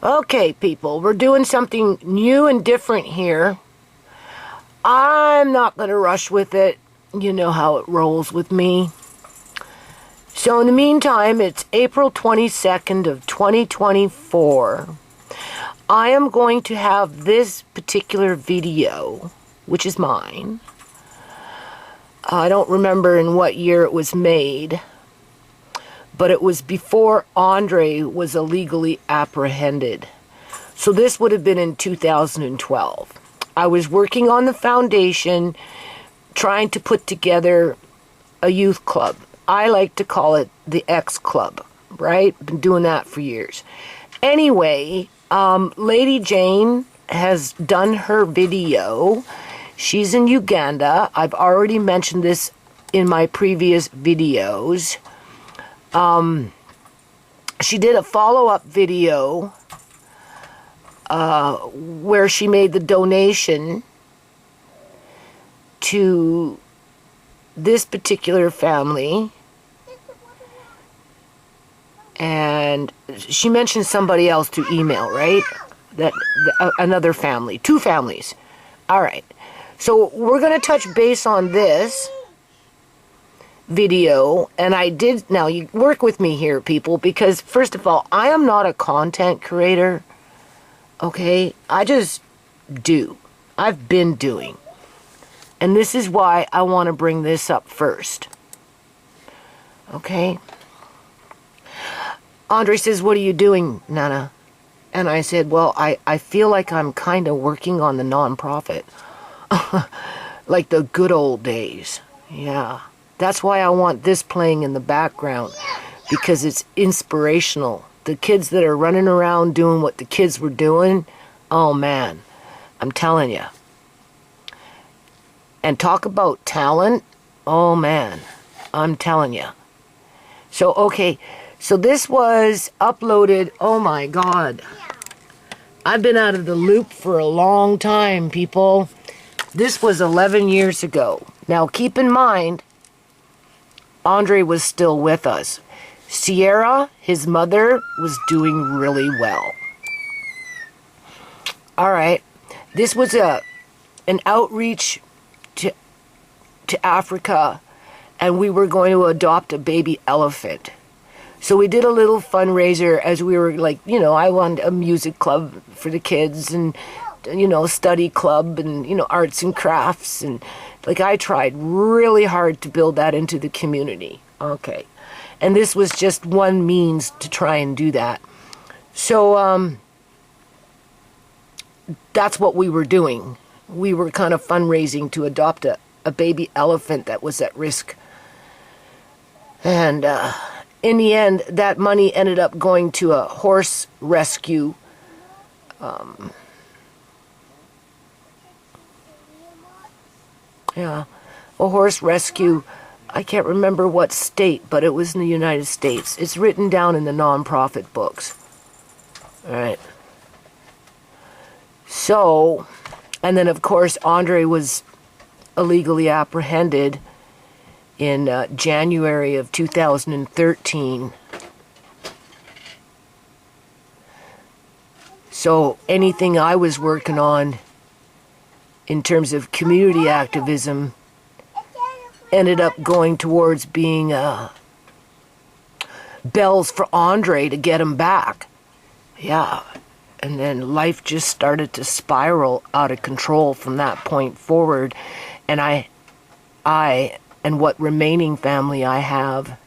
Okay, people, we're doing something new and different here. I'm not going to rush with it. You know how it rolls with me. So in the meantime, it's April 22nd of 2024. I am going to have this particular video, which is mine. I don't remember in what year it was made, but it was before Andre was illegally apprehended. So this would have been in 2012. I was working on the foundation, trying to put together a youth club. I like to call it the X Club, right? Been doing that for years. Anyway, Lady Jane has done her video. She's in Uganda. I've already mentioned this in my previous videos. She did a follow-up video where she made the donation to this particular family, and she mentioned somebody else to email, right? Another family, 2 families. All right, so we're going to touch base on this video, and now you work with me here, people, because first of all, I am not a content creator, okay? I just do. I've been doing. And this is why I want to bring this up first. Okay? Andre says, "What are you doing, Nana?" And I said, well, I feel like I'm kind of working on the nonprofit. Like the good old days. Yeah. That's why I want this playing in the background, because it's inspirational. The kids that are running around doing what the kids were doing, oh man, I'm telling you. And talk about talent, oh man, I'm telling you. So, okay, so this was uploaded, oh my God. I've been out of the loop for a long time, people. This was 11 years ago. Now, keep in mind, Andre was still with us. Sierra, his mother, was doing really well. All right. This was an outreach to Africa, and we were going to adopt a baby elephant. So we did a little fundraiser as we were like, I wanted a music club for the kids and, study club and, arts and crafts. And like I tried really hard to build that into the community. Okay. And this was just one means to try and do that. So that's what we were doing. We were kind of fundraising to adopt a baby elephant that was at risk. And in the end, that money ended up going to a horse rescue. A horse rescue. I can't remember what state, but it was in the United States. It's written down in the nonprofit books. All right. So, and then of course, Andre was illegally apprehended in January of 2013. So anything I was working on in terms of community activism ended up going towards being bells for Andre to get him back. Yeah. And then life just started to spiral out of control from that point forward. And I and what remaining family I have,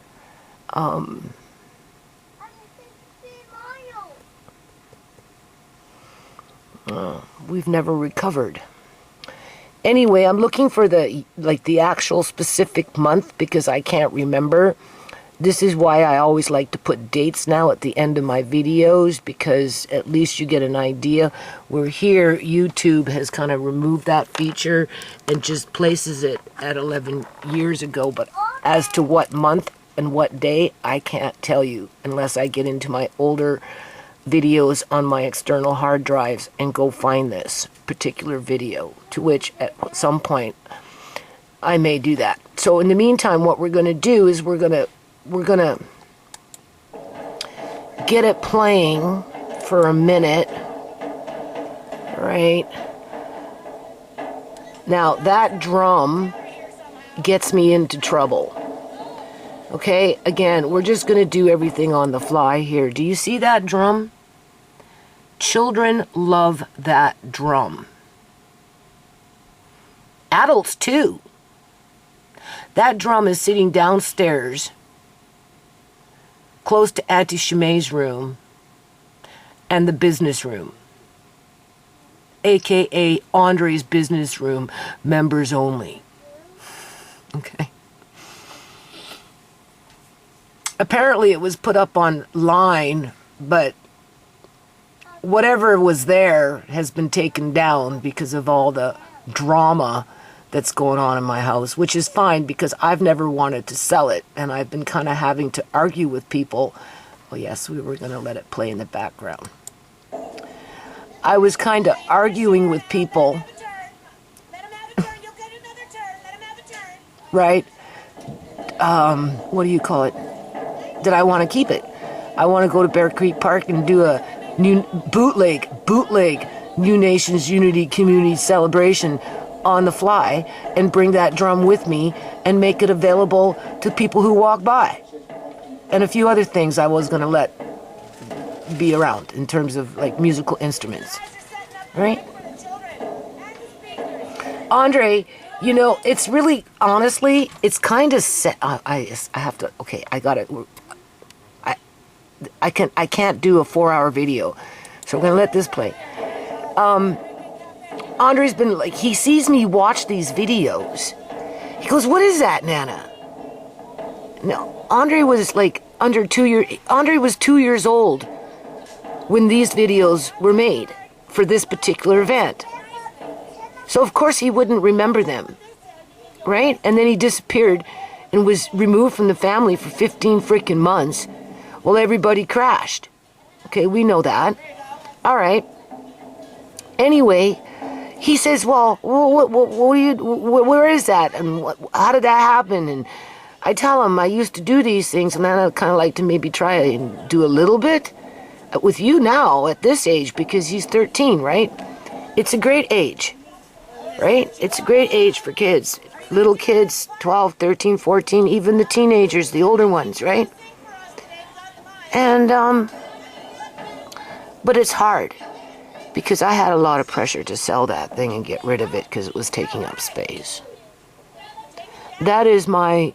we've never recovered. Anyway, I'm looking for the actual specific month because I can't remember. This is why I always like to put dates now at the end of my videos, because at least you get an idea. Where here, YouTube has kind of removed that feature and just places it at 11 years ago. But as to what month and what day, I can't tell you unless I get into my older videos on my external hard drives and go find this particular video, to which at some point I may do that. So in the meantime, what we're going to do is we're gonna get it playing for a minute. Right? Now, that drum gets me into trouble. Okay, again, we're just going to do everything on the fly here. Do you see that drum? Children love that drum. Adults too. That drum is sitting downstairs, close to Auntie Shemay's room and the business room, aka Andre's business room, members only. Okay. Apparently it was put up online, but whatever was there has been taken down because of all the drama that's going on in my house, which is fine because I've never wanted to sell it, and I've been kind of having to argue with people. Oh yes, we were going to let it play in the background. I was kind of arguing with people, right? What do you call it? That I want to keep it. I want to go to Bear Creek Park and do a new bootleg New Nations Unity Community Celebration on the fly and bring that drum with me and make it available to people who walk by. And a few other things I was going to let be around in terms of like musical instruments. Right? Andre, you know, it's really, honestly, it's kind of set. I have to, okay, I got it. I can't do a 4-hour video, so I'm going to let this play. Andre's been like, he sees me watch these videos. He goes, what is that, Nana? No, Andre was like Andre was 2 years old when these videos were made for this particular event. So of course he wouldn't remember them, right? And then he disappeared and was removed from the family for 15 freaking months. Well, everybody crashed. Okay, we know that. All right. Anyway, he says, well, where is that? And how did that happen? And I tell him I used to do these things, and then I'd kind of like to maybe try and do a little bit with you now at this age, because he's 13, right? It's a great age, right? It's a great age for kids. Little kids, 12, 13, 14, even the teenagers, the older ones, right? And, but it's hard because I had a lot of pressure to sell that thing and get rid of it because it was taking up space. That is my,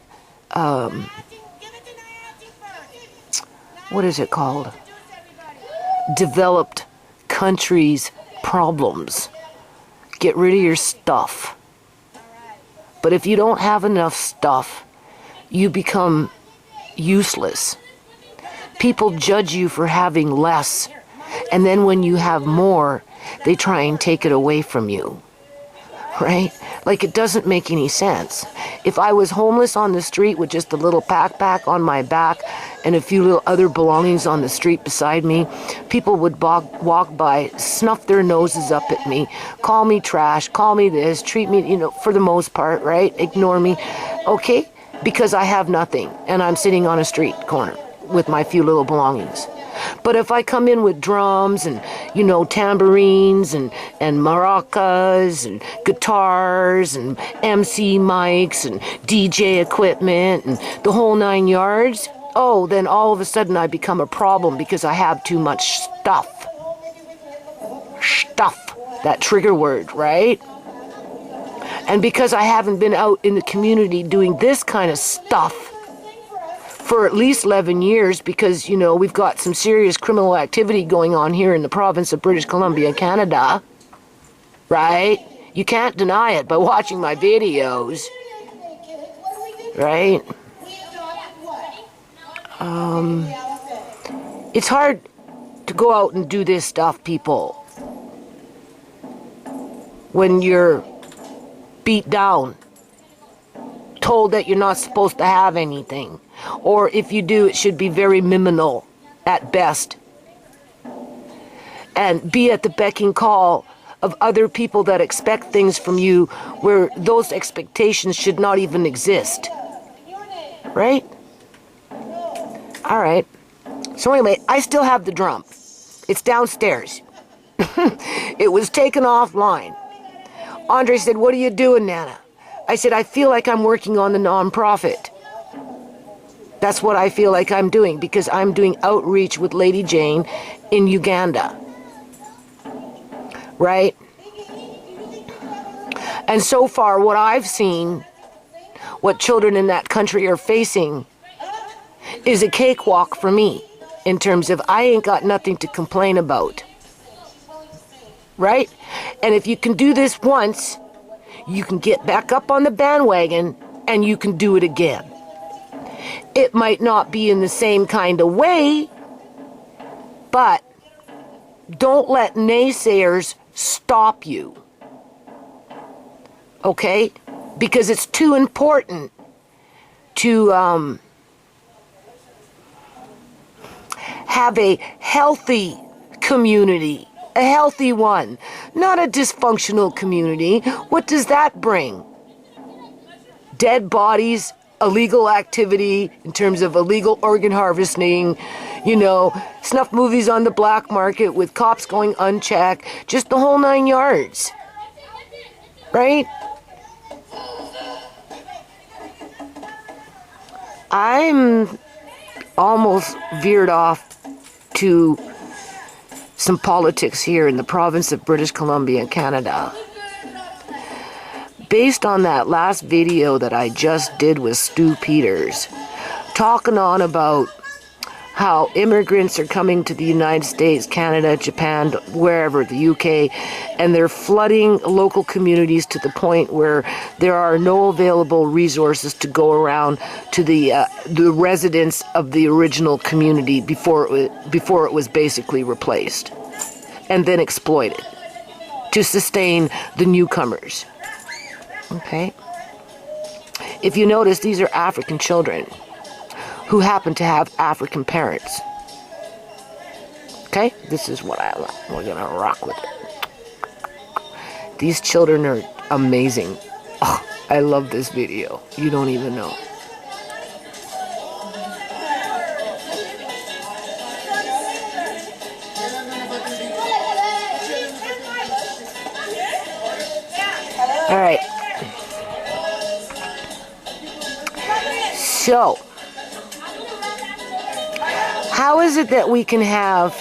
what is it called? Developed countries' problems. Get rid of your stuff. But if you don't have enough stuff, you become useless. People judge you for having less, and then when you have more, they try and take it away from you, right? Like, it doesn't make any sense. If I was homeless on the street with just a little backpack on my back and a few little other belongings on the street beside me, people would walk by, snuff their noses up at me, call me trash, call me this, treat me, you know, for the most part, right? Ignore me, okay? Because I have nothing, and I'm sitting on a street corner with my few little belongings. But if I come in with drums and, you know, tambourines and maracas and guitars and MC mics and DJ equipment and the whole 9 yards, oh, then all of a sudden I become a problem because I have too much stuff. Stuff, that trigger word, right? And because I haven't been out in the community doing this kind of stuff for at least 11 years, because, you know, we've got some serious criminal activity going on here in the province of British Columbia, Canada, right? You can't deny it by watching my videos, right? It's hard to go out and do this stuff, people, when you're beat down, told that you're not supposed to have anything, or if you do, it should be very minimal at best, and be at the beck and call of other people that expect things from you where those expectations should not even exist, right? All right. So anyway, I still have the drum. It's downstairs. It was taken offline. Andre said, "What are you doing, Nana?" I said, "I feel like I'm working on the nonprofit. That's what I feel like I'm doing, because I'm doing outreach with Lady Jane in Uganda." Right? And so far, what I've seen, what children in that country are facing, is a cakewalk for me, in terms of I ain't got nothing to complain about. Right? And if you can do this once, you can get back up on the bandwagon and you can do it again. It might not be in the same kind of way, but don't let naysayers stop you. Okay? Because it's too important to have a healthy community. A healthy one, not a dysfunctional community. What does that bring? Dead bodies, illegal activity in terms of illegal organ harvesting, snuff movies on the black market with cops going unchecked, just the whole 9 yards. Right? I'm almost veered off to some politics here in the province of British Columbia, Canada. Based on that last video that I just did with Stu Peters, talking on about how immigrants are coming to the United States, Canada, Japan, wherever, the UK, and they're flooding local communities to the point where there are no available resources to go around to the residents of the original community before it was basically replaced and then exploited to sustain the newcomers. Okay? If you notice, these are African children who happen to have African parents. Okay? This is what I like. We're gonna rock with it. These children are amazing. Oh, I love this video. You don't even know. All right. So, how is it that we can have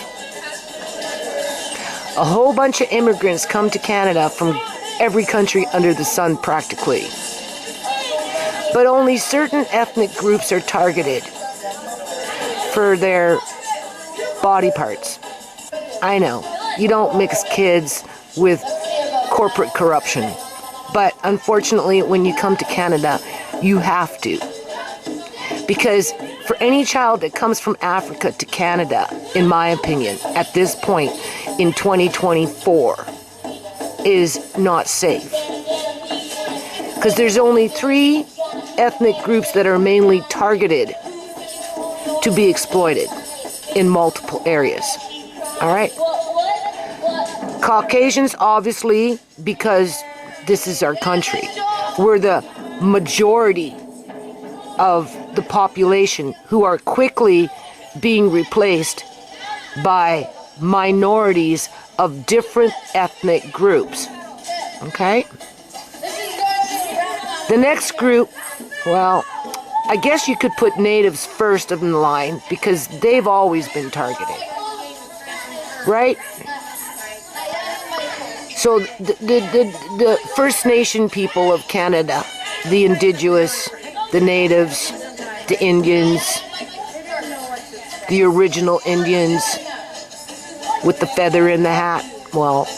a whole bunch of immigrants come to Canada from every country under the sun practically, but only certain ethnic groups are targeted for their body parts? I know, you don't mix kids with corporate corruption, but unfortunately when you come to Canada, you have to. Because for any child that comes from Africa to Canada, in my opinion, at this point in 2024, is not safe. Because there's only 3 ethnic groups that are mainly targeted to be exploited in multiple areas. All right? Caucasians, obviously, because this is our country. We're the majority of the population who are quickly being replaced by minorities of different ethnic groups. Okay? The next group, well, I guess you could put natives first in line because they've always been targeted. Right? So the First Nation people of Canada, the Indigenous, the natives, the Indians, the original Indians with the feather in the hat. Well,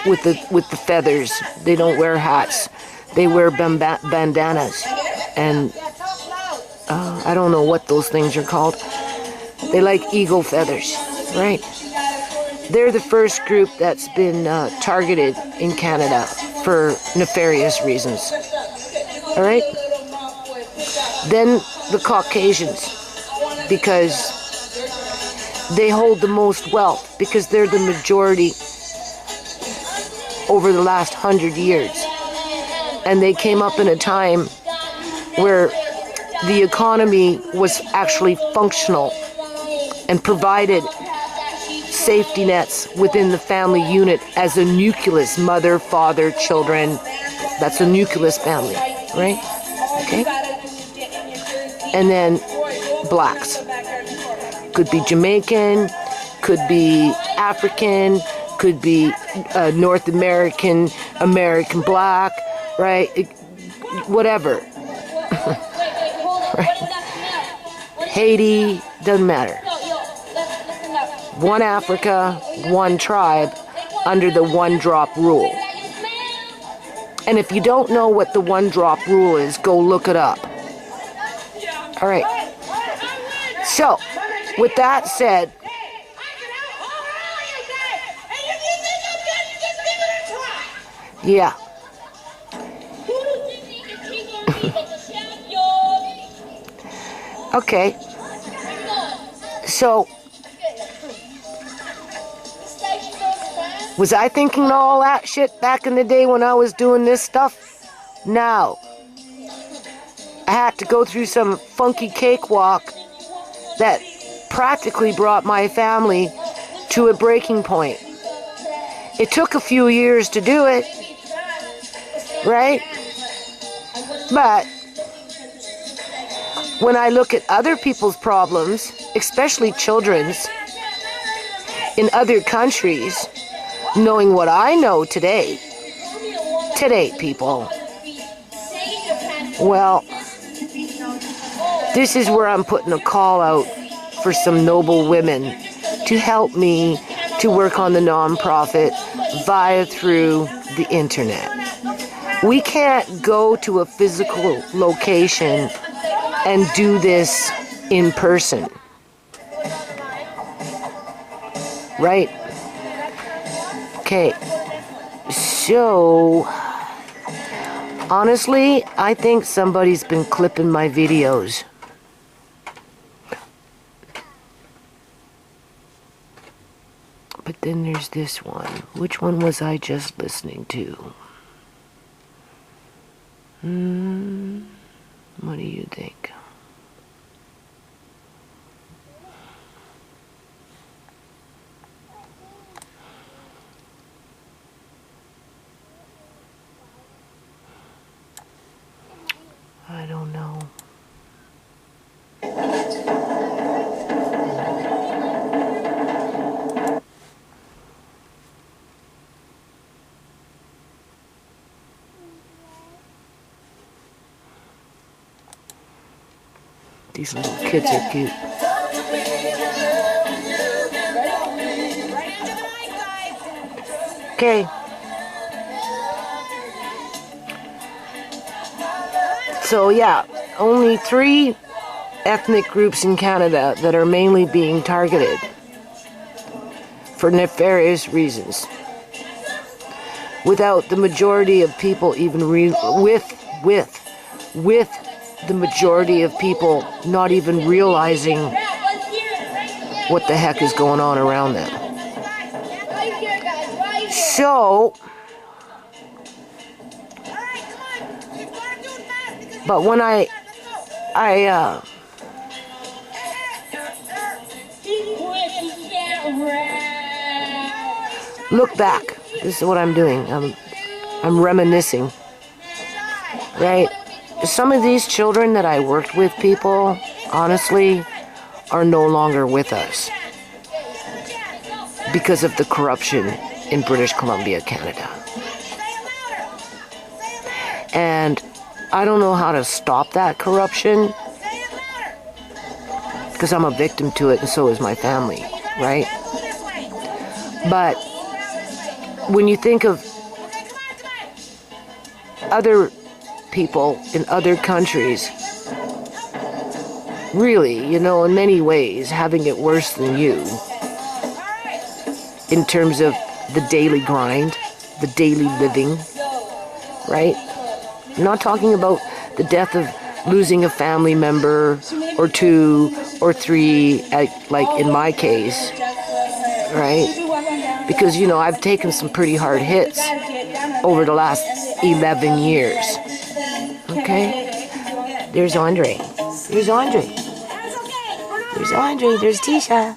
with the feathers. They don't wear hats. They wear bandanas. And I don't know what those things are called. They like eagle feathers, right? They're the first group that's been targeted in Canada for nefarious reasons. All right? Then the Caucasians, because they hold the most wealth, because they're the majority over the last 100 years. And they came up in a time where the economy was actually functional and provided safety nets within the family unit as a nucleus, mother, father, children. That's a nucleus family, right? Okay. And then blacks. Could be Jamaican, could be African, could be North American, American black, right? Whatever. Right? Haiti, doesn't matter. One Africa, one tribe, under the one drop rule. And if you don't know what the one drop rule is, go look it up. All right. So, with that said, yeah. Okay. So, was I thinking all that shit back in the day when I was doing this stuff? No. I had to go through some funky cakewalk that practically brought my family to a breaking point. It took a few years to do it, right? But when I look at other people's problems, especially children's, in other countries, knowing what I know today, people, well, this is where I'm putting a call out for some noble women to help me to work on the nonprofit through the internet. We can't go to a physical location and do this in person. Right? Okay. So, honestly, I think somebody's been clipping my videos. But then there's this one. Which one was I just listening to? What do you think? I don't know. These little kids are cute. Okay. So yeah, only 3 ethnic groups in Canada that are mainly being targeted for nefarious reasons, without the majority of people even with the majority of people not even realizing what the heck is going on around them. So, but when I look back, this is what I'm doing. I'm reminiscing, right? Some of these children that I worked with, people, honestly, are no longer with us because of the corruption in British Columbia, Canada. And I don't know how to stop that corruption because I'm a victim to it, and so is my family, right? But when you think of other people in other countries, really, you know, in many ways, having it worse than you, in terms of the daily grind, the daily living, right? I'm not talking about the death of losing a family member, or 2 or 3, like in my case, right? Because, you know, I've taken some pretty hard hits over the last 11 years. Okay? There's Andre. There's Andre. There's Andre. There's Tisha.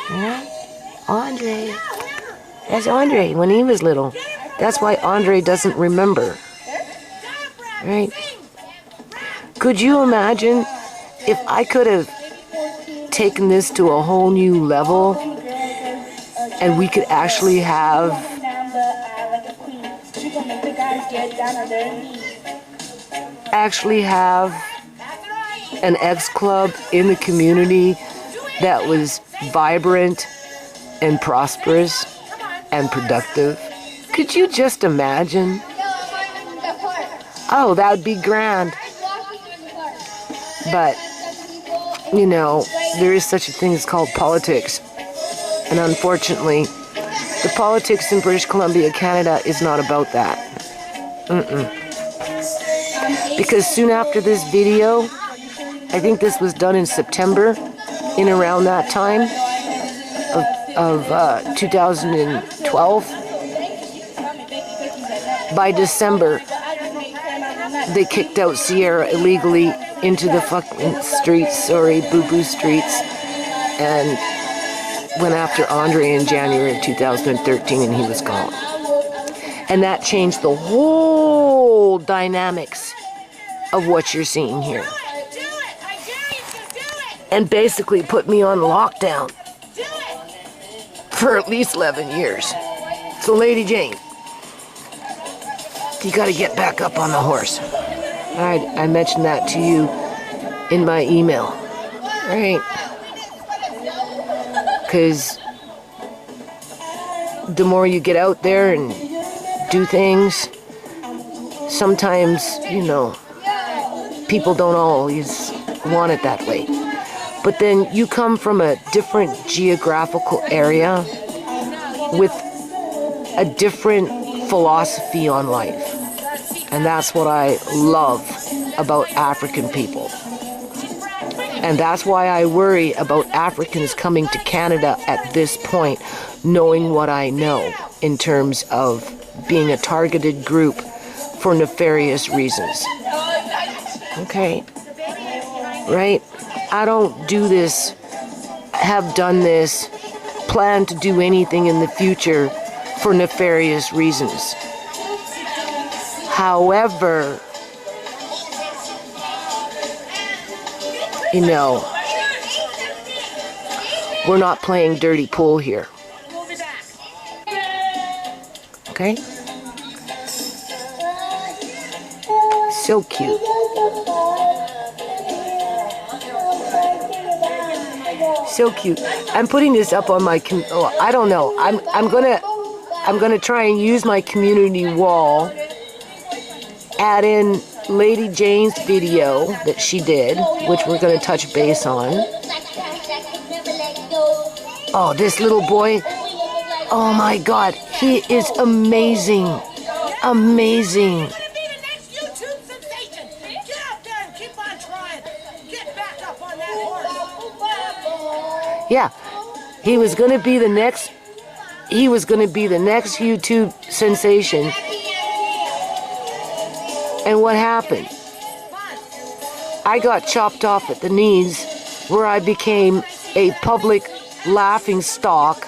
Yeah? Andre. That's Andre when he was little. That's why Andre doesn't remember. Right? Could you imagine if I could have taken this to a whole new level and we could actually have an X club in the community that was vibrant and prosperous and productive? Could you just imagine? Oh, that would be grand. But, you know, there is such a thing as called politics. And unfortunately, the politics in British Columbia, Canada is not about that. Because soon after this video, I think this was done in September, in around that time of 2012. By December, they kicked out Sierra illegally into the fucking streets, boo-boo streets, and went after Andre in January of 2013, and he was gone. And that changed the whole dynamics of what you're seeing here. And basically put me on lockdown for at least 11 years. So, Lady Jane, you gotta get back up on the horse. I mentioned that to you in my email, right? Because the more you get out there and do things, sometimes, you know, people don't always want it that way. But then you come from a different geographical area with a different philosophy on life. And that's what I love about African people. And that's why I worry about Africans coming to Canada at this point, knowing what I know in terms of being a targeted group for nefarious reasons. Okay? Right? I don't do this, have done this, plan to do anything in the future for nefarious reasons. However, you know, we're not playing dirty pool here. Okay? So cute. So cute. I'm putting this up on my I don't know. I'm gonna try and use my community wall. Add in Lady Jane's video that she did, which we're going to touch base on. Oh, this little boy. Oh my God. He is amazing. Amazing. Yeah. He was going to be the next YouTube sensation. And what happened? I got chopped off at the knees, where I became a public laughing stock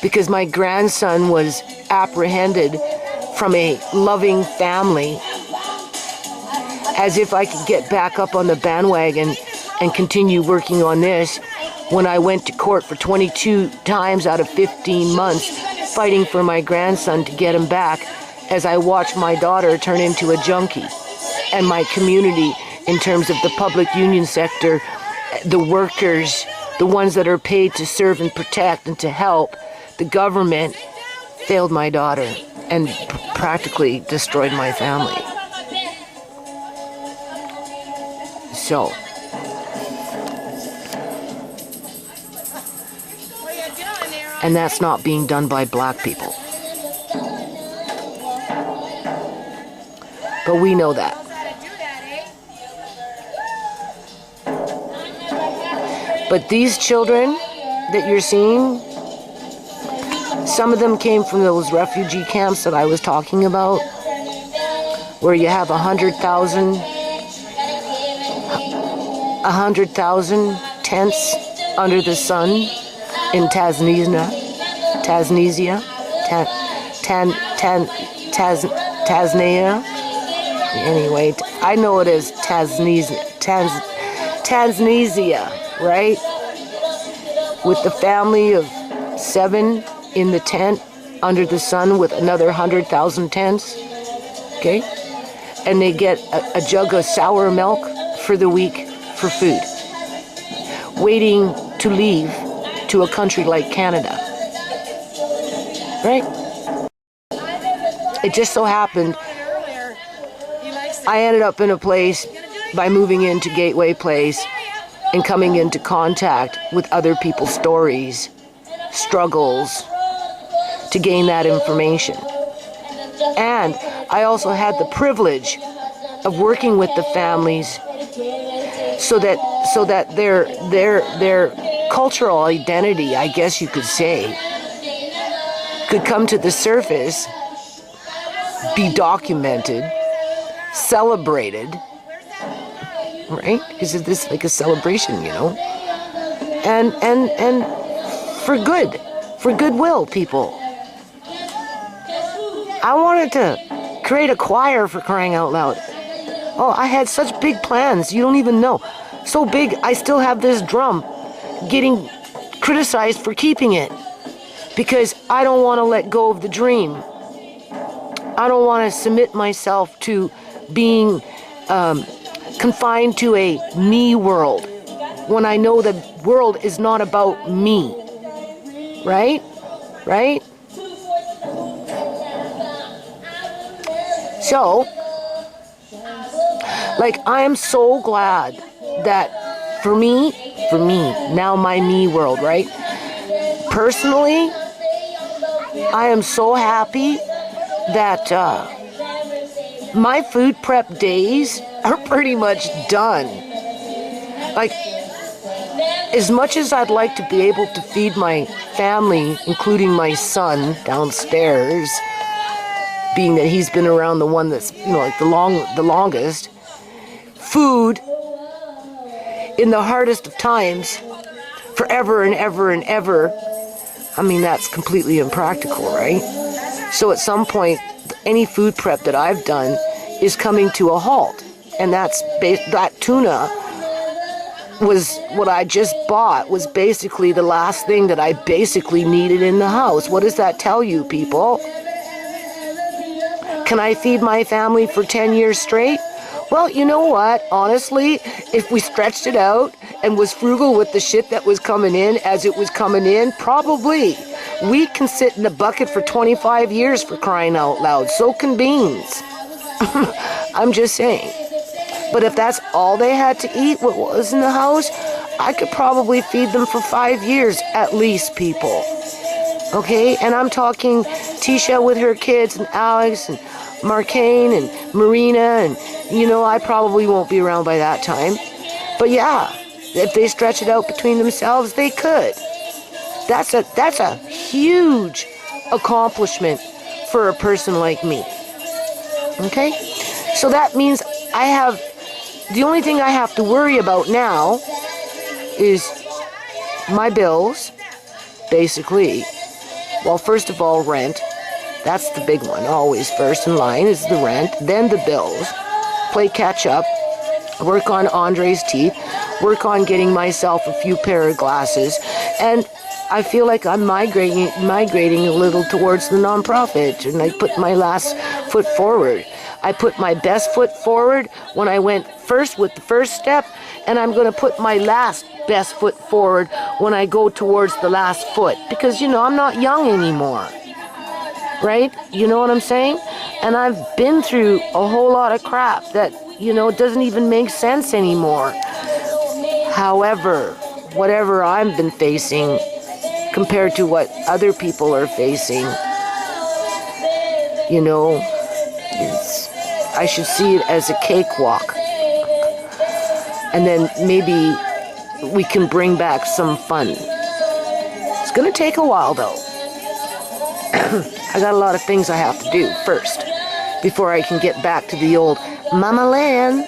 because my grandson was apprehended from a loving family, as if I could get back up on the bandwagon and continue working on this when I went to court for 22 times out of 15 months fighting for my grandson to get him back, as I watched my daughter turn into a junkie. And my community, in terms of the public union sector, the workers, the ones that are paid to serve and protect and to help, the government failed my daughter and practically destroyed my family. So, and that's not being done by black people. But we know that. But these children that you're seeing, some of them came from those refugee camps that I was talking about, where you have 100,000 tents under the sun, in Tasmania, Tasmania. Anyway, I know it is Tanzania, right? With the family of 7 in the tent under the sun with another 100,000 tents, okay? And they get a jug of sour milk for the week for food, waiting to leave to a country like Canada, right? It just so happened I ended up in a place by moving into Gateway Place and coming into contact with other people's stories, struggles, to gain that information. And I also had the privilege of working with the families so that their cultural identity, I guess you could say, could come to the surface, be documented, celebrated, right? Because this is like a celebration, you know, and for goodwill, people. I wanted to create a choir, for crying out loud. Oh, I had such big plans, you don't even know. So big, I still have this drum getting criticized for keeping it because I don't want to let go of the dream. I don't want to submit myself to being confined to a me world when I know the world is not about me. Right? Right? So, like, I am so glad that for me, now my me world, right? Personally, I am so happy that my food prep days are pretty much done. Like, as much as I'd like to be able to feed my family, including my son downstairs, being that he's been around the one that's, you know, like the longest, food in the hardest of times, forever and ever and ever, I mean, that's completely impractical, right? So at some point, any food prep that I've done is coming to a halt. And that tuna was what I just bought, was basically the last thing that I basically needed in the house. What does that tell you, people? Can I feed my family for 10 years straight? Well, you know what? Honestly, if we stretched it out and was frugal with the shit that was coming in as it was coming in, probably. We can sit in a bucket for 25 years, for crying out loud. So can beans. I'm just saying. But if that's all they had to eat, what was in the house, I could probably feed them for 5 years at least, people. Okay? And I'm talking Tisha with her kids and Alex and Marcane and Marina, and, you know, I probably won't be around by that time. But yeah, if they stretch it out between themselves, they could. That's a huge accomplishment for a person like me. Okay? So that means the only thing I have to worry about now is my bills, basically. Well, first of all, rent. That's the big one. Always first in line is the rent, then the bills. Play catch up, work on Andre's teeth, work on getting myself a few pair of glasses, and I feel like I'm migrating a little towards the nonprofit, and I put my last foot forward. I put my best foot forward when I went first with the first step, and I'm going to put my last best foot forward when I go towards the last foot, because, you know, I'm not young anymore. Right? You know what I'm saying? And I've been through a whole lot of crap that, you know, doesn't even make sense anymore. However, whatever I've been facing compared to what other people are facing, you know, I should see it as a cakewalk. And then maybe we can bring back some fun. It's going to take a while, though. I got a lot of things I have to do first before I can get back to the old Mama Land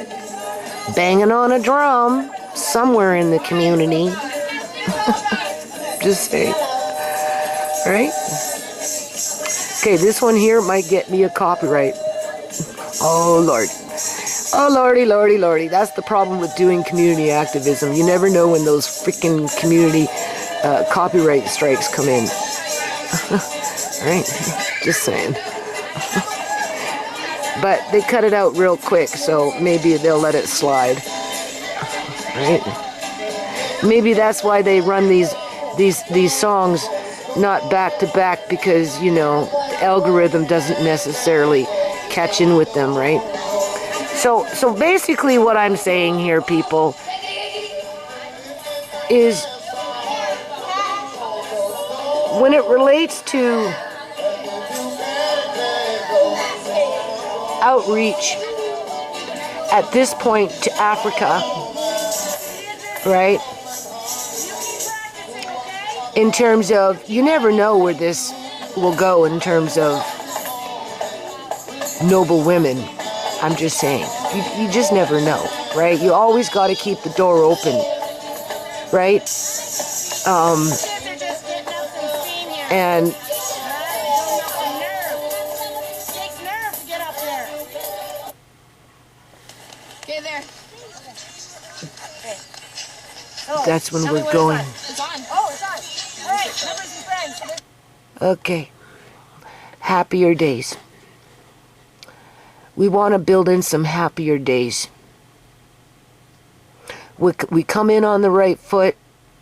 banging on a drum somewhere in the community. Just saying. Right? Okay, this one here might get me a copyright. Oh, Lord. Oh, Lordy, Lordy, Lordy. That's the problem with doing community activism. You never know when those freaking community copyright strikes come in. Right? Just saying. But they cut it out real quick, so maybe they'll let it slide. Right? Maybe that's why they run these songs not back to back, because, you know, the algorithm doesn't necessarily catch in with them, right? So basically what I'm saying here, people, is when it relates to outreach at this point to Africa, right? In terms of, you never know where this will go in terms of noble women. I'm just saying, you just never know, right? You always got to keep the door open, right? And that's when we're going. It's on. Oh, it's on. All right, members and friends. Okay. Happier days. We want to build in some happier days. We come in on the right foot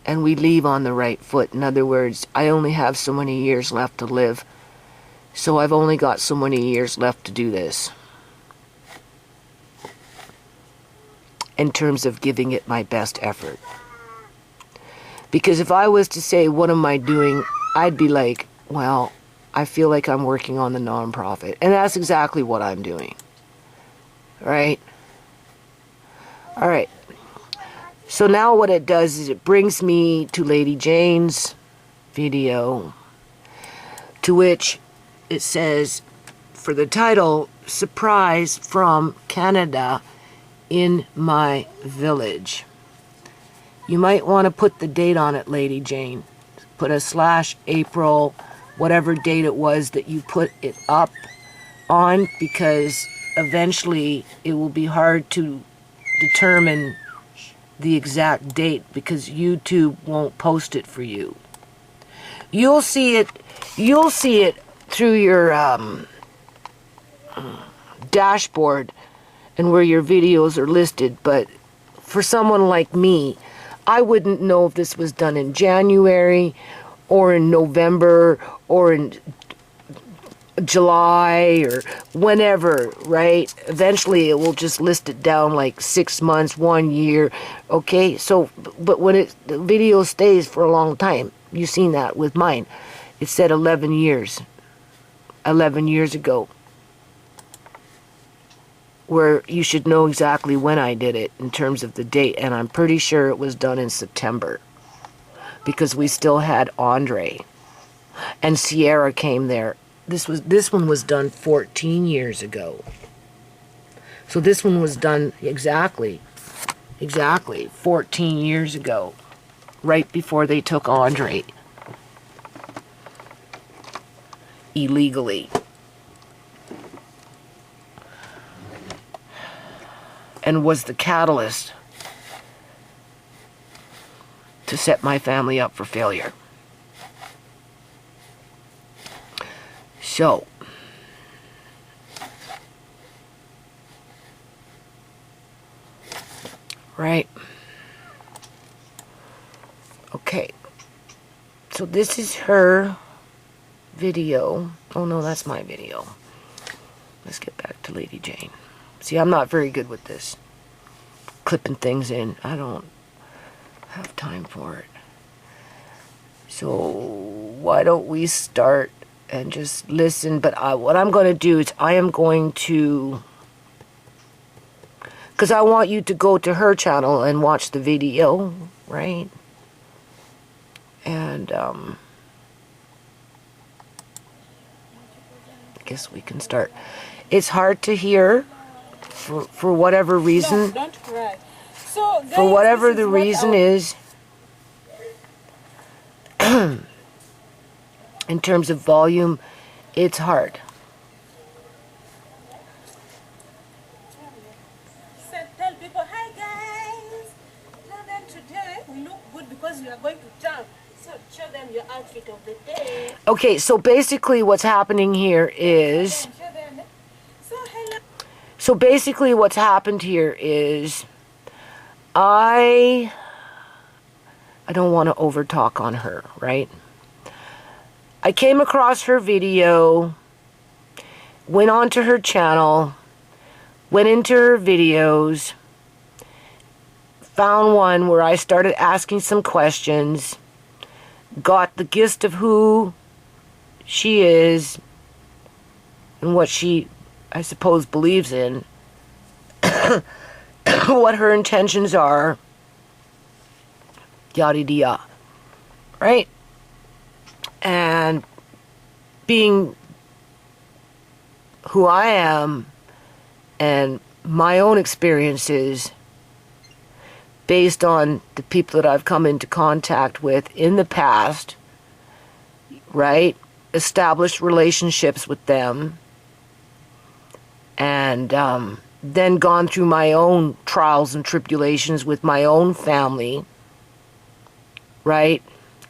and we leave on the right foot. In other words, I only have so many years left to live. So I've only got so many years left to do this. In terms of giving it my best effort. Because if I was to say, what am I doing? I'd be like, well, I feel like I'm working on the nonprofit. And that's exactly what I'm doing. Right? All right. So now what it does is it brings me to Lady Jane's video, to which it says, for the title, Surprise from Canada in My Village. You might want to put the date on it, Lady Jane. Put a /April, whatever date it was that you put it up on, because eventually it will be hard to determine the exact date because YouTube won't post it for you. You'll see it through your dashboard and where your videos are listed, but for someone like me, I wouldn't know if this was done in January or in November or in July or whenever, right? Eventually it will just list it down like 6 months, 1 year, okay? So, but when the video stays for a long time, you've seen that with mine. It said 11 years ago, where you should know exactly when I did it in terms of the date, and I'm pretty sure it was done in September because we still had Andre and Sierra came there. This one was done 14 years ago. So this one was done exactly 14 years ago, right before they took Andre illegally. And was the catalyst to set my family up for failure. So, right. Okay. So this is her video. Oh no, that's my video. Let's get back to Lady Jane. See, I'm not very good with this. Clipping things in. I don't have time for it. So, why don't we start and just listen? But what I'm going to do is I am going to... because I want you to go to her channel and watch the video, right? And, I guess we can start. It's hard to hear. For whatever reason, No, don't cry. So, guys, for whatever the reason is, in terms of volume, it's hard. So tell people, hi guys. Tell them today we look good because we are going to town. So show them your outfit of the day. Okay, so basically what's happening here is... Show them. So hello. So basically what's happened here is I don't want to overtalk on her, right? I came across her video, went onto her channel, went into her videos, found one where I started asking some questions, got the gist of who she is and what she, I suppose, believes in, what her intentions are, yada yada, right? And being who I am and my own experiences based on the people that I've come into contact with in the past, right? Established relationships with them, and then gone through my own trials and tribulations with my own family, right?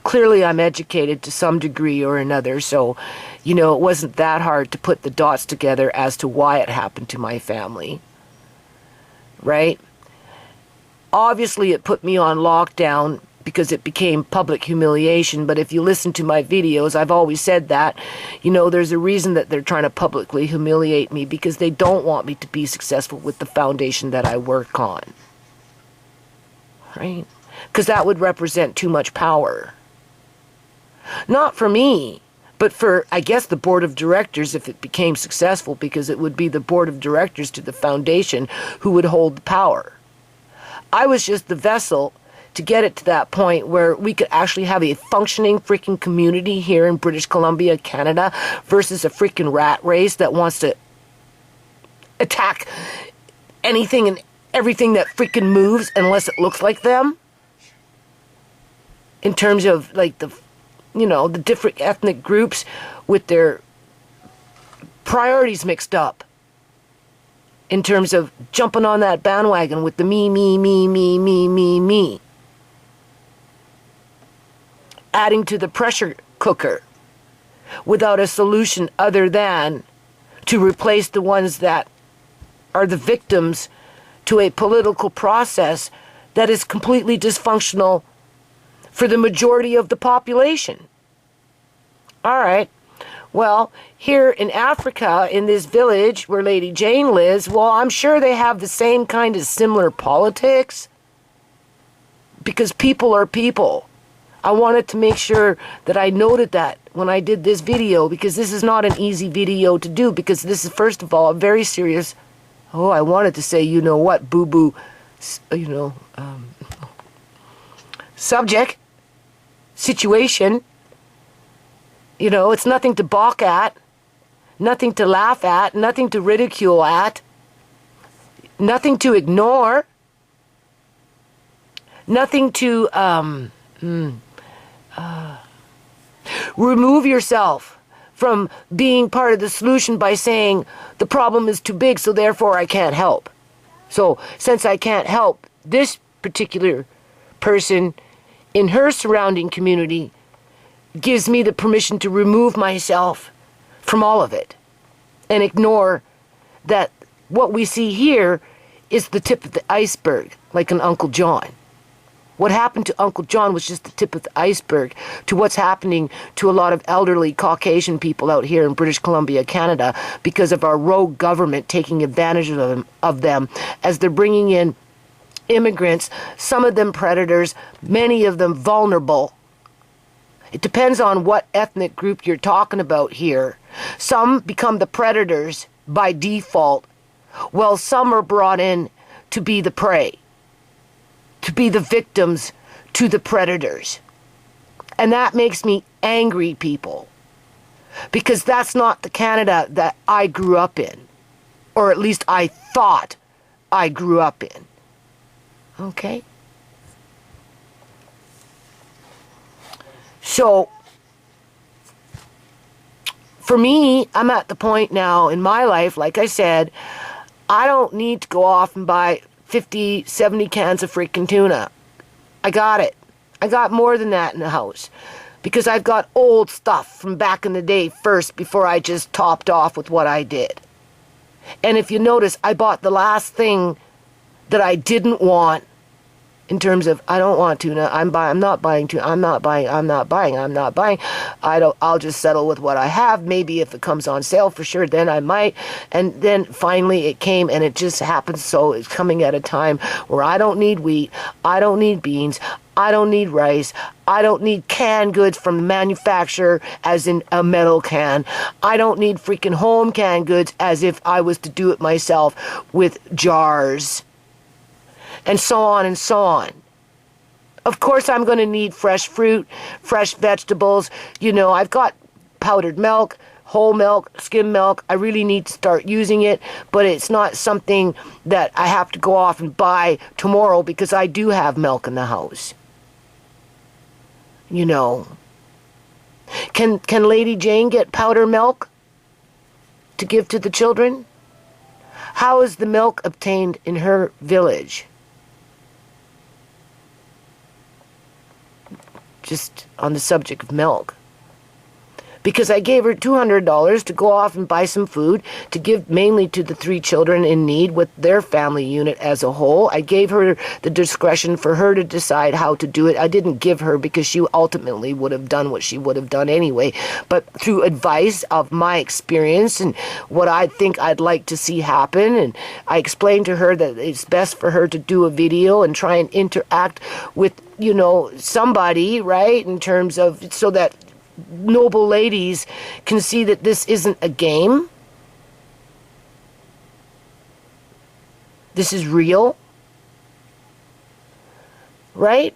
Clearly I'm educated to some degree or another, so, you know, it wasn't that hard to put the dots together as to why it happened to my family, right? Obviously it put me on lockdown because it became public humiliation, but if you listen to my videos, I've always said that, you know, there's a reason that they're trying to publicly humiliate me, because they don't want me to be successful with the foundation that I work on, right? Because that would represent too much power. Not for me, but for, I guess, the board of directors if it became successful, because it would be the board of directors to the foundation who would hold the power. I was just the vessel to get it to that point where we could actually have a functioning freaking community here in British Columbia, Canada, versus a freaking rat race that wants to attack anything and everything that freaking moves unless it looks like them. In terms of, like, the, you know, the different ethnic groups with their priorities mixed up. In terms of jumping on that bandwagon with the me, me, me, me, me, me, me. Adding to the pressure cooker without a solution other than to replace the ones that are the victims to a political process that is completely dysfunctional for the majority of the population. All right. Well, here in Africa, in this village where Lady Jane lives, well, I'm sure they have the same kind of similar politics, because people are people. I wanted to make sure that I noted that when I did this video, because this is not an easy video to do, because this is, first of all, a very serious, I wanted to say, you know what, boo-boo, you know, subject, situation. You know, it's nothing to balk at, nothing to laugh at, nothing to ridicule at, nothing to ignore, nothing to remove yourself from being part of the solution by saying the problem is too big, so therefore I can't help. So since I can't help this particular person in her surrounding community, gives me the permission to remove myself from all of it and ignore that what we see here is the tip of the iceberg, like an Uncle John. What happened to Uncle John was just the tip of the iceberg to what's happening to a lot of elderly Caucasian people out here in British Columbia, Canada, because of our rogue government taking advantage of them as they're bringing in immigrants, some of them predators, many of them vulnerable. It depends on what ethnic group you're talking about here. Some become the predators by default, while some are brought in to be the prey, to be the victims to the predators. And that makes me angry, people, because that's not the Canada that I grew up in, or at least I thought I grew up in. Okay? So, For me, I'm at the point now in my life, like I said, I don't need to go off and buy 50, 70 cans of freaking tuna. I got it. I got more than that in the house. Because I've got old stuff from back in the day first before I just topped off with what I did. And if you notice, I bought the last thing that I didn't want in terms of, I don't want tuna, I'm not buying tuna, I'm not buying. I'll just settle with what I have. Maybe if it comes on sale for sure, then I might. And then finally it came, and it just happens so it's coming at a time where I don't need wheat, I don't need beans, I don't need rice, I don't need canned goods from the manufacturer as in a metal can. I don't need freaking home canned goods as if I was to do it myself with jars. And so on and so on. Of course, I'm going to need fresh fruit, fresh vegetables. You know, I've got powdered milk, whole milk, skim milk. I really need to start using it, but it's not something that I have to go off and buy tomorrow because I do have milk in the house. You know. Can Lady Jane get powder milk to give to the children? How is the milk obtained in her village? Just on the subject of milk. Because I gave her $200 to go off and buy some food to give mainly to the 3 children in need with their family unit as a whole. I gave her the discretion for her to decide how to do it. I didn't give her because she ultimately would have done what she would have done anyway. But through advice of my experience and what I think I'd like to see happen, and I explained to her that it's best for her to do a video and try and interact with, you know, somebody, right, in terms of, so that noble ladies can see that this isn't a game. This is real. Right?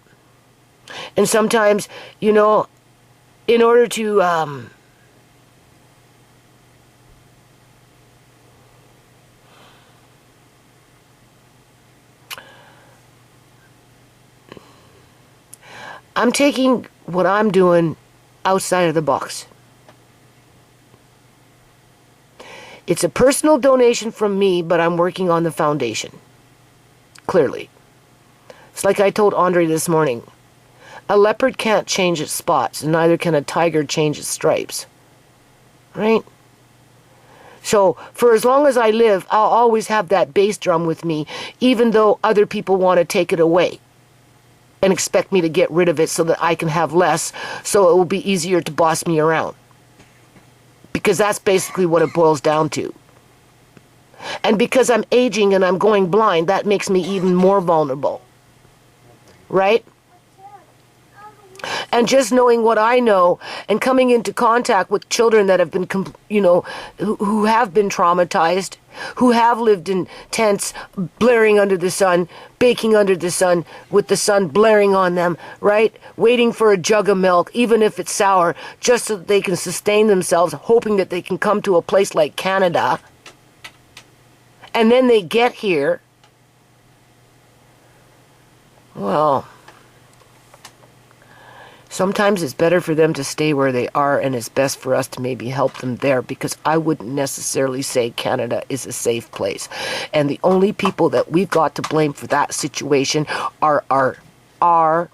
And sometimes, you know, in order to I'm taking what I'm doing outside of the box. It's a personal donation from me, but I'm working on the foundation. Clearly. It's like I told Andre this morning. A leopard can't change its spots, and neither can a tiger change its stripes. Right? So, for as long as I live, I'll always have that bass drum with me, even though other people want to take it away and expect me to get rid of it so that I can have less, so it will be easier to boss me around. Because that's basically what it boils down to. And because I'm aging and I'm going blind, that makes me even more vulnerable. Right? And just knowing what I know and coming into contact with children that have been, you know, who have been traumatized, who have lived in tents, blaring under the sun, baking under the sun, with the sun blaring on them, right? Waiting for a jug of milk, even if it's sour, just so that they can sustain themselves, hoping that they can come to a place like Canada. And then they get here. Well, sometimes it's better for them to stay where they are, and it's best for us to maybe help them there, because I wouldn't necessarily say Canada is a safe place. And the only people that we've got to blame for that situation are our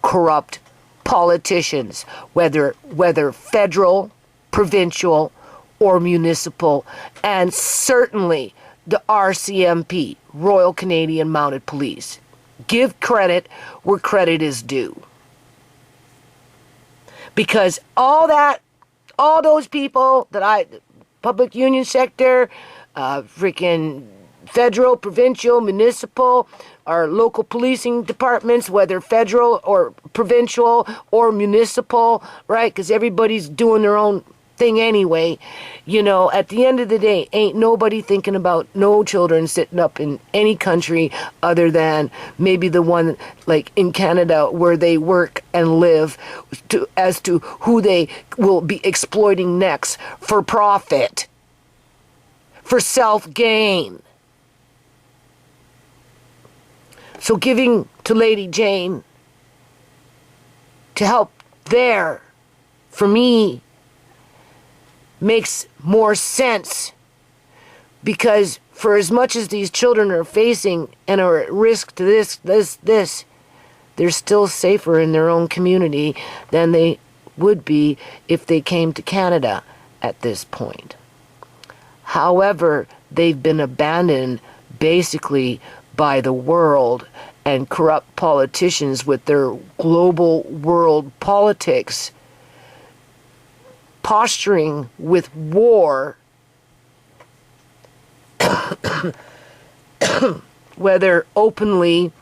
corrupt politicians, whether federal, provincial, or municipal, and certainly the RCMP, Royal Canadian Mounted Police. Give credit where credit is due. Because all those people public union sector, freaking federal, provincial, municipal, our local policing departments, whether federal or provincial or municipal, right? Because everybody's doing their own thing anyway. You know, at the end of the day, ain't nobody thinking about no children sitting up in any country other than maybe the one like in Canada where they work and live, as to who they will be exploiting next for profit, for self-gain. So giving to Lady Jane to help there, for me, makes more sense, because for as much as these children are facing and are at risk to this, they're still safer in their own community than they would be if they came to Canada at this point. However, they've been abandoned basically by the world and corrupt politicians with their global world politics, posturing with war, whether openly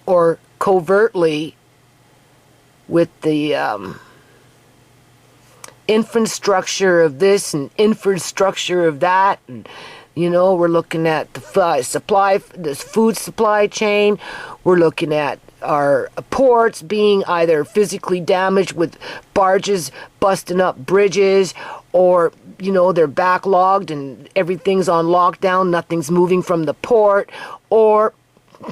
or covertly, with the infrastructure of this and infrastructure of that. And we're looking at the food supply chain. We're looking at our ports being either physically damaged with barges busting up bridges, or they're backlogged and everything's on lockdown, nothing's moving from the port, or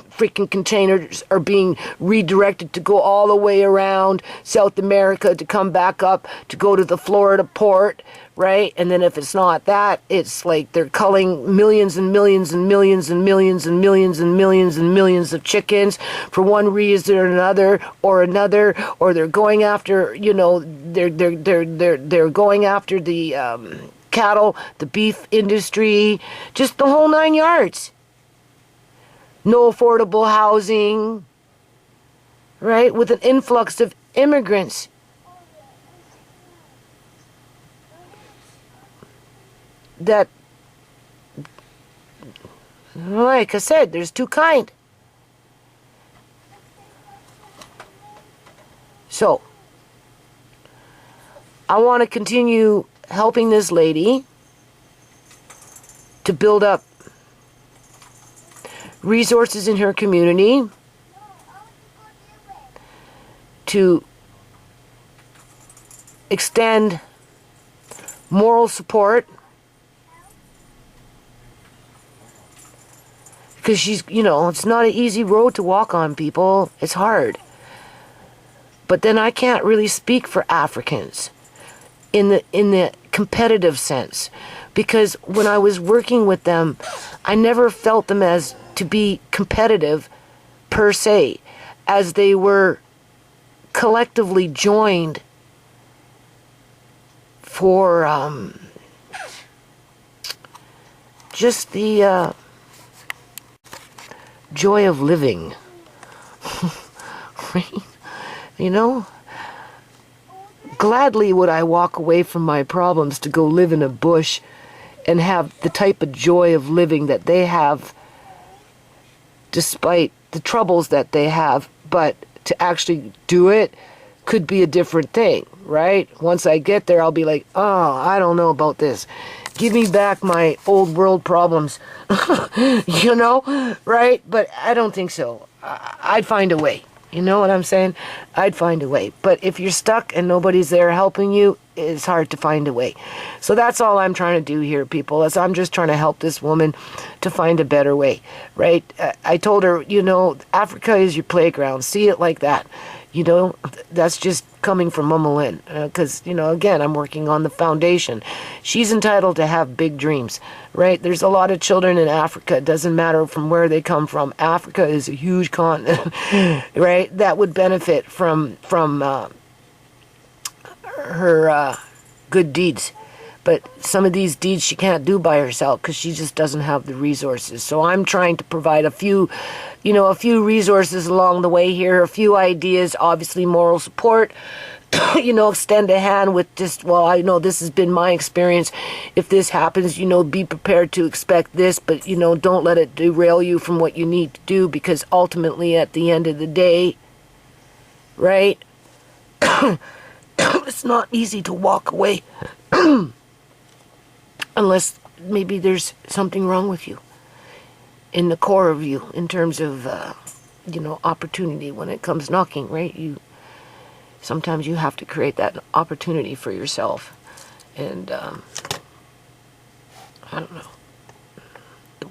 freaking containers are being redirected to go all the way around South America to come back up to go to the Florida port, right? And then if it's not that, it's like they're culling millions and millions and millions and millions and millions and millions and millions of chickens for one reason or another, or they're going after, they're going after the cattle, the beef industry, just the whole 9 yards. No affordable housing, right? With an influx of immigrants. That, like I said, there's two kind. So, I want to continue helping this lady to build up resources in her community, to extend moral support, because she's, it's not an easy road to walk on, people. It's hard. But then I can't really speak for Africans in the competitive sense, because when I was working with them, I never felt them as to be competitive per se, as they were collectively joined for just the joy of living. Right? Gladly would I walk away from my problems to go live in a bush and have the type of joy of living that they have, despite the troubles that they have. But to actually do it could be a different thing, right? Once I get there, I'll be like, oh, I don't know about this. Give me back my old world problems, right? But I don't think so. I'd find a way. You know what I'm saying? I'd find a way. But if you're stuck and nobody's there helping you, it's hard to find a way. So that's all I'm trying to do here, people, is I'm just trying to help this woman to find a better way, right? I told her, Africa is your playground. See it like that. That's just coming from Mama Lynn. Because, again, I'm working on the foundation. She's entitled to have big dreams, right? There's a lot of children in Africa. It doesn't matter from where they come from. Africa is a huge continent, right? That would benefit from her good deeds. But some of these deeds she can't do by herself because she just doesn't have the resources. So I'm trying to provide a few resources along the way here, a few ideas, obviously moral support, extend a hand with just, well, I know this has been my experience. If this happens, be prepared to expect this, but, don't let it derail you from what you need to do, because ultimately at the end of the day, right, it's not easy to walk away unless maybe there's something wrong with you in the core of you in terms of, opportunity when it comes knocking, right? Sometimes you have to create that opportunity for yourself. And, I don't know.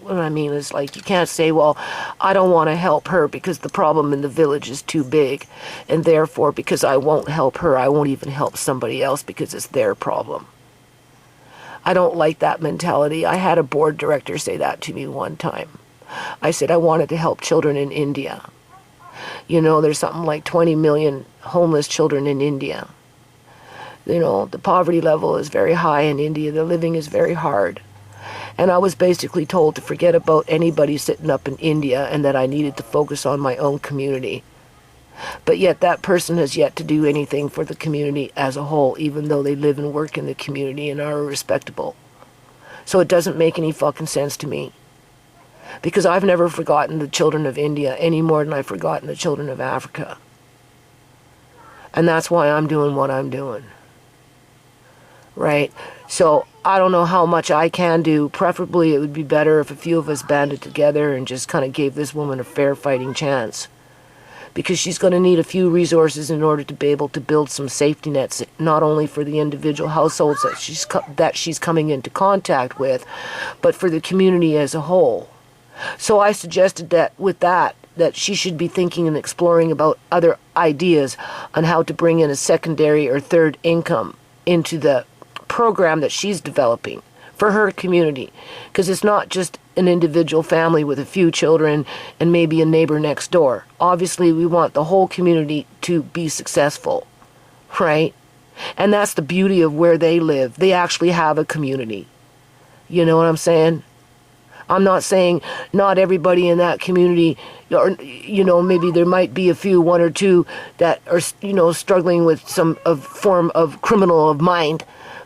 What I mean is, like, you can't say, well, I don't want to help her because the problem in the village is too big, and therefore, because I won't help her, I won't even help somebody else because it's their problem. I don't like that mentality. I had a board director say that to me one time. I said I wanted to help children in India. You know, there's something like 20 million homeless children in India. You know, the poverty level is very high in India. The living is very hard. And I was basically told to forget about anybody sitting up in India and that I needed to focus on my own community. But yet that person has yet to do anything for the community as a whole, even though they live and work in the community and are respectable. So it doesn't make any fucking sense to me. Because I've never forgotten the children of India any more than I've forgotten the children of Africa. And that's why I'm doing what I'm doing. Right? So I don't know how much I can do. Preferably it would be better if a few of us banded together and just kind of gave this woman a fair fighting chance. Because she's going to need a few resources in order to be able to build some safety nets, not only for the individual households that she's coming into contact with, but for the community as a whole. So I suggested that with that she should be thinking and exploring about other ideas on how to bring in a secondary or third income into the program that she's developing for her community. Because it's not just an individual family with a few children and maybe a neighbor next door. Obviously, we want the whole community to be successful, right? And that's the beauty of where they live. They actually have a community. You know what I'm saying? I'm not saying not everybody in that community, or, you know, maybe there might be a few, one or two that are, you know, struggling with some form of criminal of mind.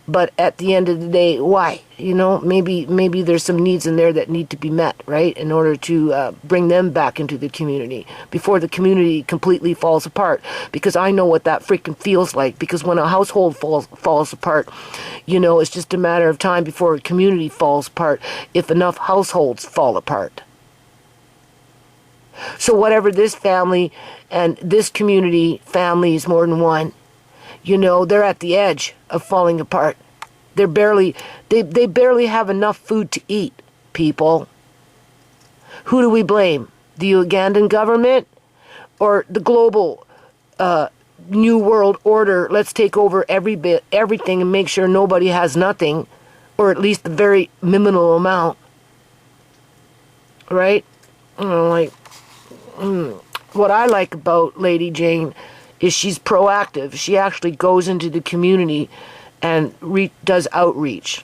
But at the end of the day, why? You know, maybe there's some needs in there that need to be met, right? In order to bring them back into the community before the community completely falls apart. Because I know what that freaking feels like. Because when a household falls apart, you know, it's just a matter of time before a community falls apart if enough households fall apart. So whatever this family and this community, families more than one, you know, they're at the edge of falling apart. They barely have enough food to eat, people. Who do we blame? The Ugandan government or the global New World Order? Let's take over everything and make sure nobody has nothing, or at least a very minimal amount. Right? You know, like, what I like about Lady Jane is she's proactive. She actually goes into the community and does outreach.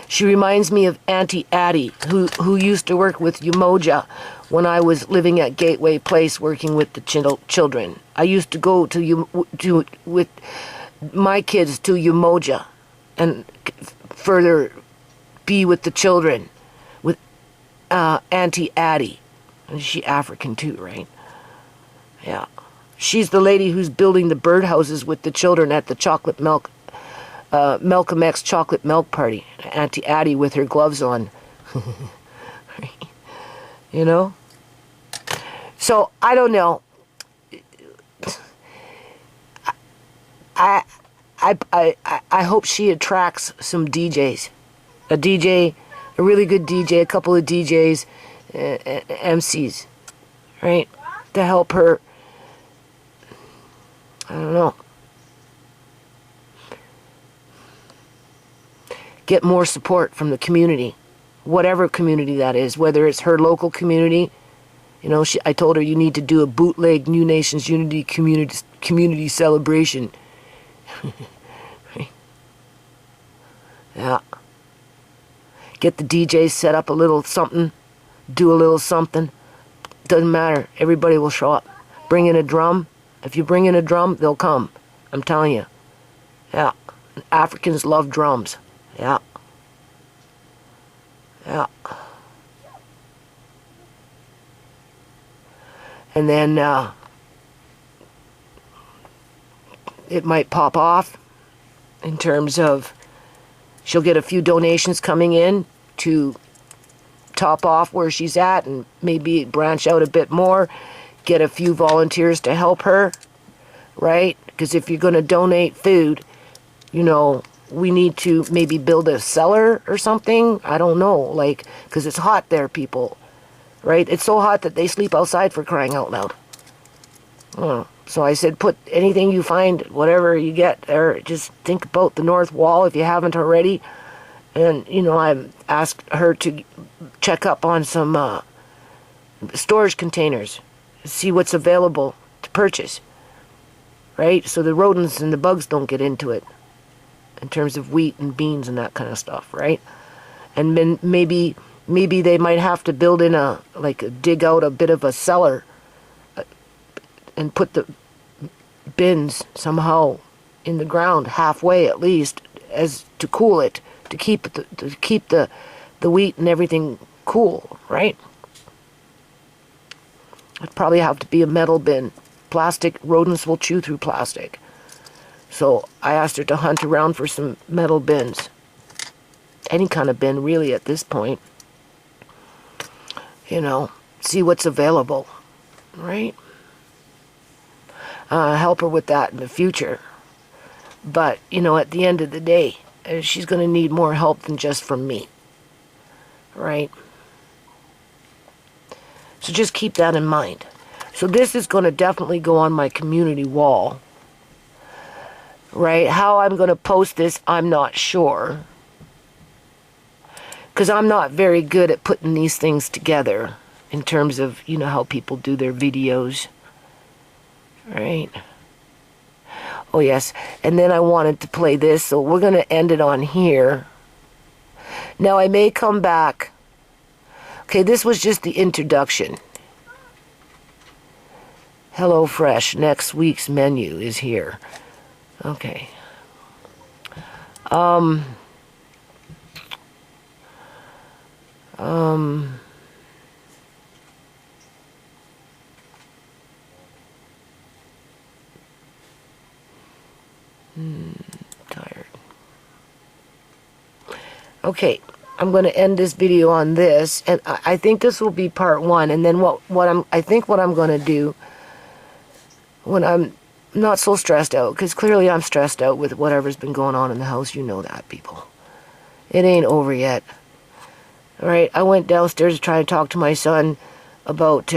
She reminds me of Auntie Addie, who used to work with Umoja when I was living at Gateway Place working with the children. I used to go with my kids to Umoja and further be with the children with Auntie Addie. And she's African too, right? Yeah. She's the lady who's building the birdhouses with the children at the Malcolm X chocolate milk party. Auntie Addie with her gloves on. You know? So, I don't know. I hope she attracts some DJs. A really good DJ, a couple of DJs, MCs, right? To help her, I don't know, get more support from the community, whatever community that is, whether it's her local community. You know, I told her you need to do a bootleg New Nations Unity community celebration. Yeah. Get the DJs set up a little something, do a little something. Doesn't matter. Everybody will show up. Bring in a drum. If you bring in a drum, they'll come. I'm telling you. Yeah. Africans love drums. Yeah. Yeah. And then it might pop off in terms of she'll get a few donations coming in to top off where she's at and maybe branch out a bit more, get a few volunteers to help her, right? Because if you're going to donate food, you know, we need to maybe build a cellar or something. I don't know, like, because it's hot there, people, right? It's so hot that they sleep outside, for crying out loud. So I said, put anything you find, whatever you get there, just think about the north wall if you haven't already. And, you know, I asked her to check up on some storage containers, see what's available to purchase, right? So the rodents and the bugs don't get into it in terms of wheat and beans and that kind of stuff, right? And then maybe they might have to build in dig out a bit of a cellar and put the bins somehow in the ground halfway at least, as to cool it, to keep the wheat and everything cool, right? It'd probably have to be a metal bin. Plastic, rodents will chew through plastic. So I asked her to hunt around for some metal bins. Any kind of bin really at this point. You know, see what's available, right? Help her with that in the future. But, you know, at the end of the day, she's going to need more help than just from me. Right? So just keep that in mind. So this is going to definitely go on my community wall. Right? How I'm going to post this, I'm not sure. Because I'm not very good at putting these things together in terms of, you know, how people do their videos. Right? Oh, yes. And then I wanted to play this, so we're going to end it on here. Now, I may come back. Okay, this was just the introduction. HelloFresh, next week's menu is here. Okay. Tired. Okay, I'm going to end this video on this, and I think this will be part 1. And then what I'm going to do when I'm not so stressed out, because clearly I'm stressed out with whatever's been going on in the house. You know that, people. It ain't over yet. All right, I went downstairs to try and talk to my son about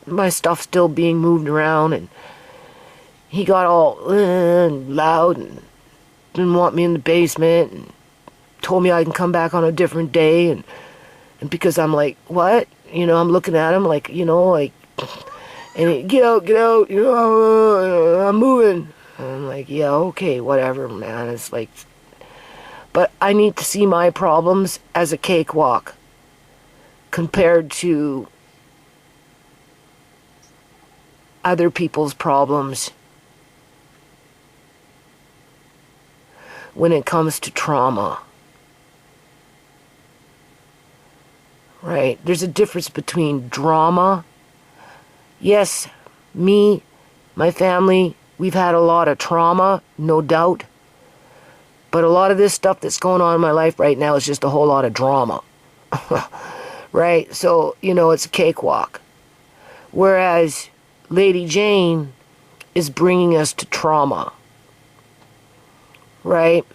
my stuff still being moved around, and he got all loud and didn't want me in the basement and told me I can come back on a different day. And because I'm like, what? You know, I'm looking at him like, you know, like, and he, get out, you know, I'm moving. And I'm like, yeah, okay, whatever, man. It's like, but I need to see my problems as a cakewalk compared to other people's problems when it comes to trauma. Right? There's a difference between drama. Yes, me, my family, we've had a lot of trauma, no doubt. But a lot of this stuff that's going on in my life right now is just a whole lot of drama. Right? So, you know, it's a cakewalk. Whereas Lady Jane is bringing us to trauma. Right?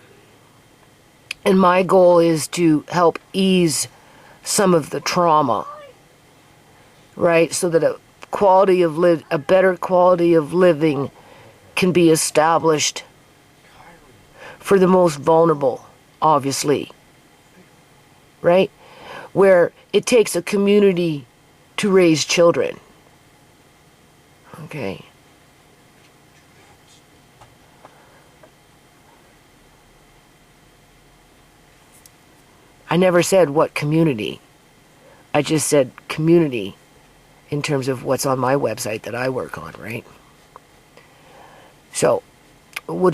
And my goal is to help ease some of the trauma. Right? So that a better quality of living can be established for the most vulnerable, obviously. Right? Where it takes a community to raise children. Okay. I never said what community. I just said community in terms of what's on my website that I work on, right? So, we're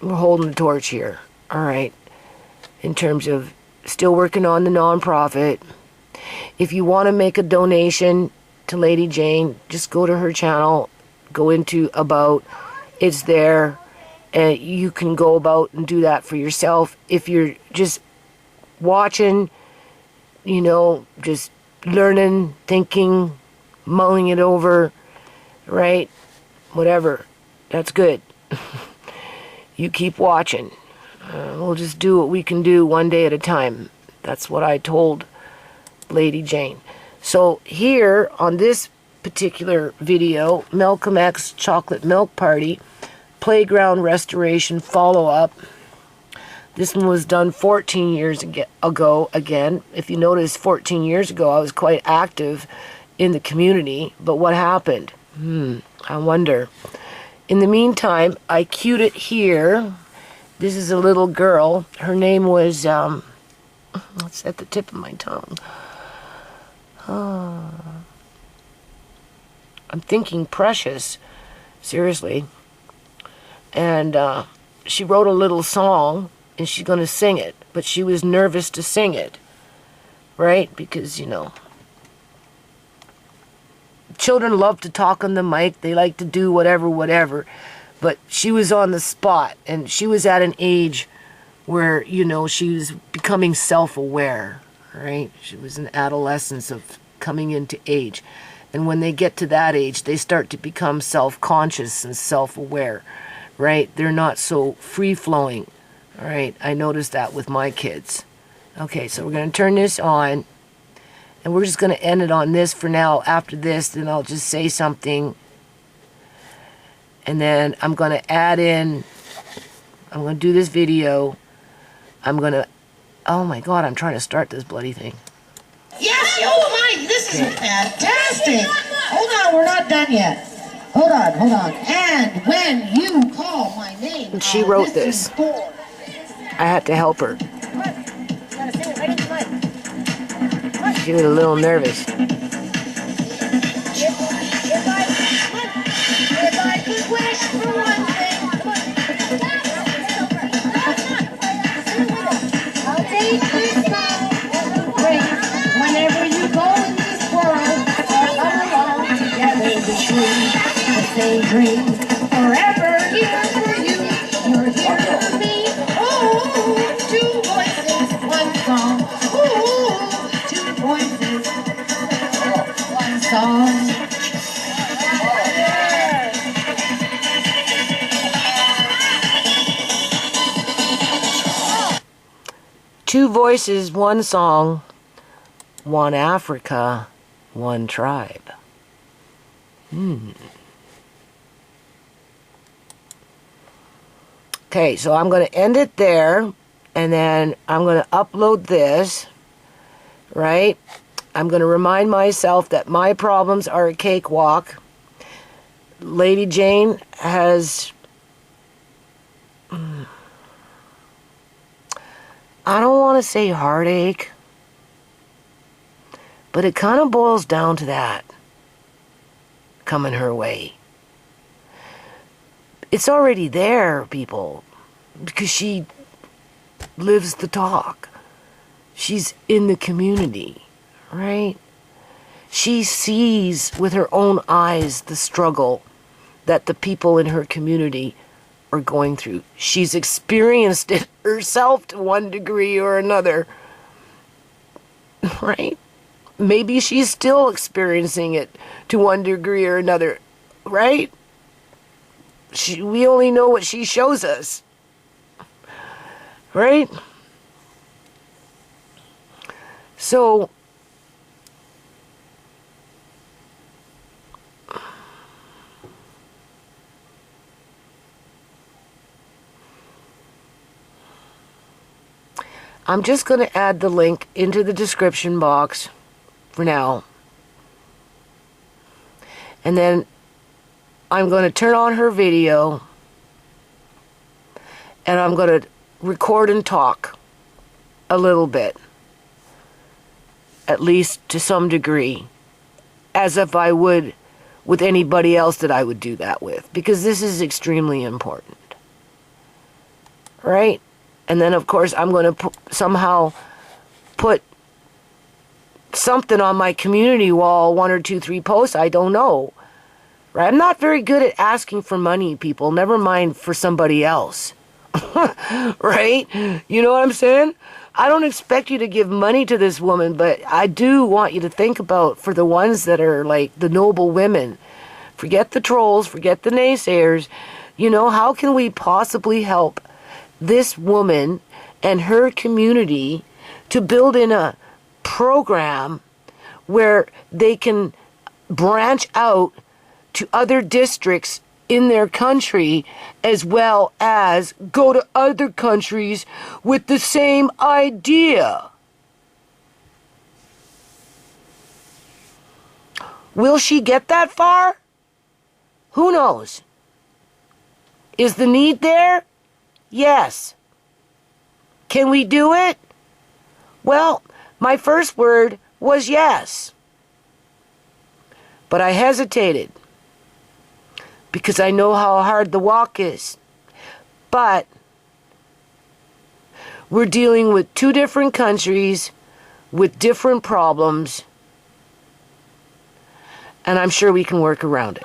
holding the torch here, all right? In terms of still working on the nonprofit. If you want to make a donation to Lady Jane, just go to her channel, go into About, it's there, and you can go about and do that for yourself. If you're just watching, you know, just learning, thinking, mulling it over, right? Whatever. That's good. You keep watching. We'll just do what we can do one day at a time. That's what I told Lady Jane. So here on this particular video, Malcolm X Chocolate Milk Party, Playground Restoration Follow-Up. This one was done 14 years ago again. If you notice, 14 years ago, I was quite active in the community. But what happened? I wonder. In the meantime, I queued it here. This is a little girl. Her name was, it's at the tip of my tongue. I'm thinking Precious, seriously. And she wrote a little song, and she's going to sing it. But she was nervous to sing it, right? Because, you know, children love to talk on the mic. They like to do whatever. But she was on the spot, and she was at an age where, you know, she was becoming self-aware, right? She was in adolescence of coming into age. And when they get to that age, they start to become self-conscious and self-aware, right? They're not so free-flowing, all right? I noticed that with my kids. Okay, so we're going to turn this on, and we're just going to end it on this for now. After this, then I'll just say something, and then I'm going to add in, I'm going to do this video. I'm going to, oh my God, I'm trying to start this bloody thing. Yes, oh my, this is fantastic. Hold on, we're not done yet. Hold on. And when you call my name, And she wrote this. I had to help her. She was a little nervous. If I could wish for one thing, I'll take this song. Whenever you go in this world, come along together to say dreams. Forever here for you, you're here for me. Oh, two voices, one song. Oh, two voices, one song. Two voices, one song, one Africa, one tribe. Okay, so I'm going to end it there, and then I'm going to upload this, right? I'm going to remind myself that my problems are a cakewalk. Lady Jane has... I don't want to say heartache, but it kind of boils down to that coming her way. It's already there, people, because she lives the talk. She's in the community, right? She sees with her own eyes the struggle that the people in her community are going through. She's experienced it herself to one degree or another, right? Maybe she's still experiencing it to one degree or another, right? We only know what she shows us, right? So, I'm just going to add the link into the description box for now. And then I'm going to turn on her video, and I'm going to record and talk a little bit, at least to some degree, as if I would with anybody else that I would do that with, because this is extremely important, right? And then, of course, I'm going to somehow put something on my community wall, 1 or 2, 3 posts, I don't know. Right? I'm not very good at asking for money, people. Never mind for somebody else. Right? You know what I'm saying? I don't expect you to give money to this woman, but I do want you to think about, for the ones that are like the noble women, forget the trolls, forget the naysayers, you know, how can we possibly help this woman and her community to build in a program where they can branch out to other districts in their country, as well as go to other countries with the same idea. Will she get that far? Who knows? Is the need there? Yes. Can we do it? Well, my first word was yes. But I hesitated because I know how hard the walk is. But we're dealing with two different countries with different problems, and I'm sure we can work around it.